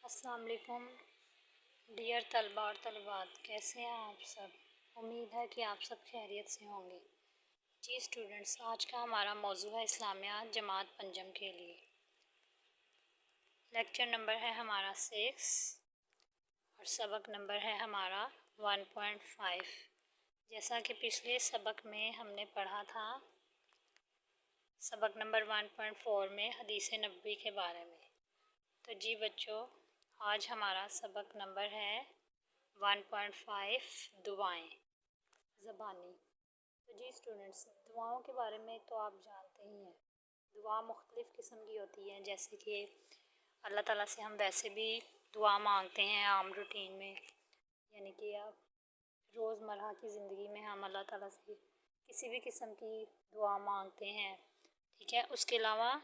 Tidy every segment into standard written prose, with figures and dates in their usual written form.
السلام علیکم ڈیئر طلباء اور طلبات، کیسے ہیں آپ سب؟ امید ہے کہ آپ سب خیریت سے ہوں گے۔ جی اسٹوڈنٹس، آج کا ہمارا موضوع ہے اسلامیات جماعت پنجم کے لیے۔ لیکچر نمبر ہے ہمارا 6 اور سبق نمبر ہے ہمارا 1.5۔ جیسا کہ پچھلے سبق میں ہم نے پڑھا تھا، سبق نمبر 1.4 میں حدیث نبوی کے بارے میں۔ تو جی بچوں، آج ہمارا سبق نمبر ہے 1.5 دعائیں زبانی۔ تو جی اسٹوڈنٹس، دعاؤں کے بارے میں تو آپ جانتے ہی ہیں۔ دعا مختلف قسم کی ہوتی ہے، جیسے کہ اللہ تعالیٰ سے ہم ویسے بھی دعا مانگتے ہیں عام روٹین میں، یعنی کہ روزمرہ کی زندگی میں ہم اللہ تعالیٰ سے کسی بھی قسم کی دعا مانگتے ہیں، ٹھیک ہے۔ اس کے علاوہ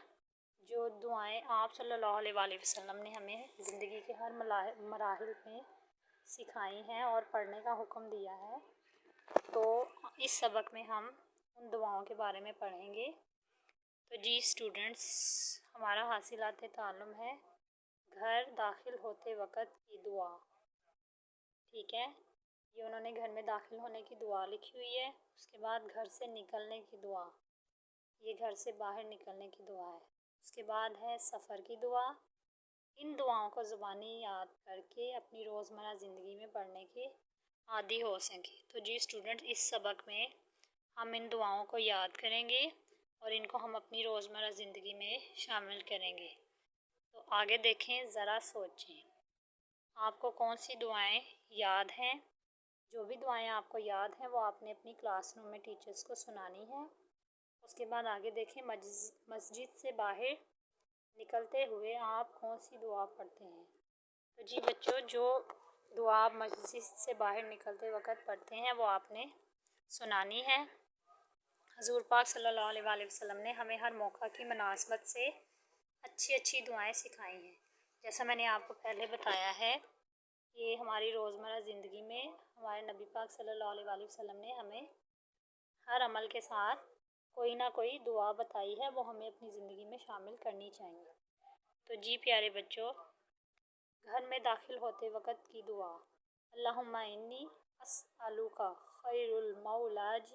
جو دعائیں آپ صلی اللہ علیہ وآلہ وسلم نے ہمیں زندگی کے ہر مراحل میں سکھائی ہیں اور پڑھنے کا حکم دیا ہے، تو اس سبق میں ہم ان دعاؤں کے بارے میں پڑھیں گے۔ تو جی اسٹوڈنٹس، ہمارا حاصلات تعلم ہے گھر داخل ہوتے وقت کی دعا، ٹھیک ہے۔ یہ انہوں نے گھر میں داخل ہونے کی دعا لکھی ہوئی ہے۔ اس کے بعد گھر سے نکلنے کی دعا، یہ گھر سے باہر نکلنے کی دعا ہے۔ اس کے بعد ہے سفر کی دعا۔ ان دعاؤں کو زبانی یاد کر کے اپنی روزمرہ زندگی میں پڑھنے کے عادی ہو سکیں۔ تو جی اسٹوڈنٹ، اس سبق میں ہم ان دعاؤں کو یاد کریں گے اور ان کو ہم اپنی روزمرہ زندگی میں شامل کریں گے۔ تو آگے دیکھیں، ذرا سوچیں آپ کو کون سی دعائیں یاد ہیں۔ جو بھی دعائیں آپ کو یاد ہیں وہ آپ نے اپنی کلاس روم میں ٹیچرز کو سنانی ہے۔ اس کے بعد آگے دیکھیں، مسجد سے باہر نکلتے ہوئے آپ کون سی دعا پڑھتے ہیں۔ تو جی بچوں، جو دعا آپ مسجد سے باہر نکلتے وقت پڑھتے ہیں وہ آپ نے سنانی ہے۔ حضور پاک صلی اللہ علیہ وآلہ وسلم نے ہمیں ہر موقع کی مناسبت سے اچھی دعائیں سکھائی ہیں۔ جیسا میں نے آپ کو پہلے بتایا ہے کہ ہماری روزمرہ زندگی میں ہمارے نبی پاک صلی اللہ علیہ وآلہ وسلم نے ہمیں ہر عمل کے ساتھ کوئی نہ کوئی دعا بتائی ہے، وہ ہمیں اپنی زندگی میں شامل کرنی چاہیے۔ تو جی پیارے بچوں، گھر میں داخل ہوتے وقت کی دعا، اللہم انی اسألک خیر المولاج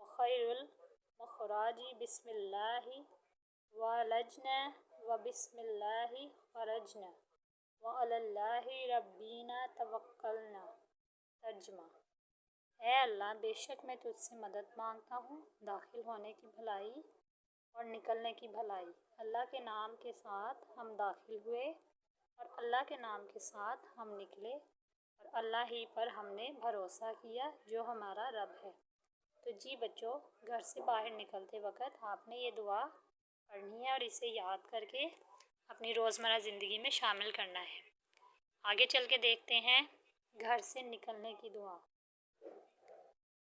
و خیر المخراج، بسم اللہ ولجنا و بسم اللہ خرجنا و علی اللہ ربینا توکلنا۔ ترجمہ: اے اللہ، بے شک میں تجھ سے مدد مانگتا ہوں داخل ہونے کی بھلائی اور نکلنے کی بھلائی۔ اللہ کے نام کے ساتھ ہم داخل ہوئے اور اللہ کے نام کے ساتھ ہم نکلے، اور اللہ ہی پر ہم نے بھروسہ کیا جو ہمارا رب ہے۔ تو جی بچوں، گھر سے باہر نکلتے وقت آپ نے یہ دعا پڑھنی ہے اور اسے یاد کر کے اپنی روزمرہ زندگی میں شامل کرنا ہے۔ آگے چل کے دیکھتے ہیں گھر سے نکلنے کی دعا۔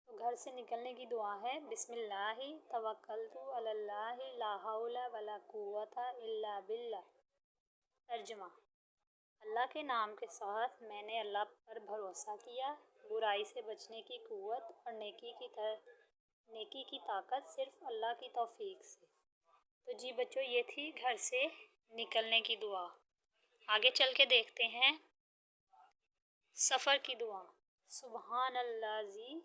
تو گھر سے نکلنے کی دعا ہے، بسم اللہ توکلت علی اللہ لا حول ولا قوت الا باللہ۔ ترجمہ: اللہ کے نام کے ساتھ میں نے اللہ پر بھروسہ کیا، برائی سے بچنے کی قوت اور نیکی کی طاقت صرف اللہ کی توفیق سے۔ تو جی بچوں، یہ تھی گھر سے نکلنے کی دعا۔ آگے چل کے دیکھتے ہیں سفر کی دعا۔ سبحان الذی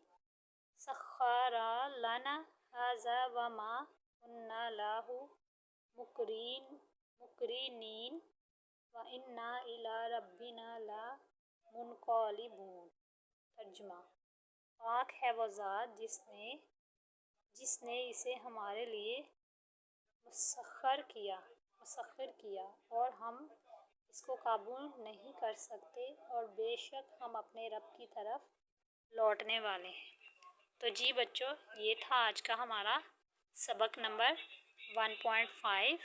سخر لنا ھذا وما كنا لہ مقرنین وإنا إلی ربنا لمنقلبون۔ ترجمہ: پاک ہے وہ ذات جس نے اسے ہمارے لیے مسخر کیا اور ہم اس کو قابو نہیں کر سکتے، اور بے شک ہم اپنے رب کی طرف لوٹنے والے ہیں۔ تو جی بچوں، یہ تھا آج کا ہمارا سبق نمبر 1.5۔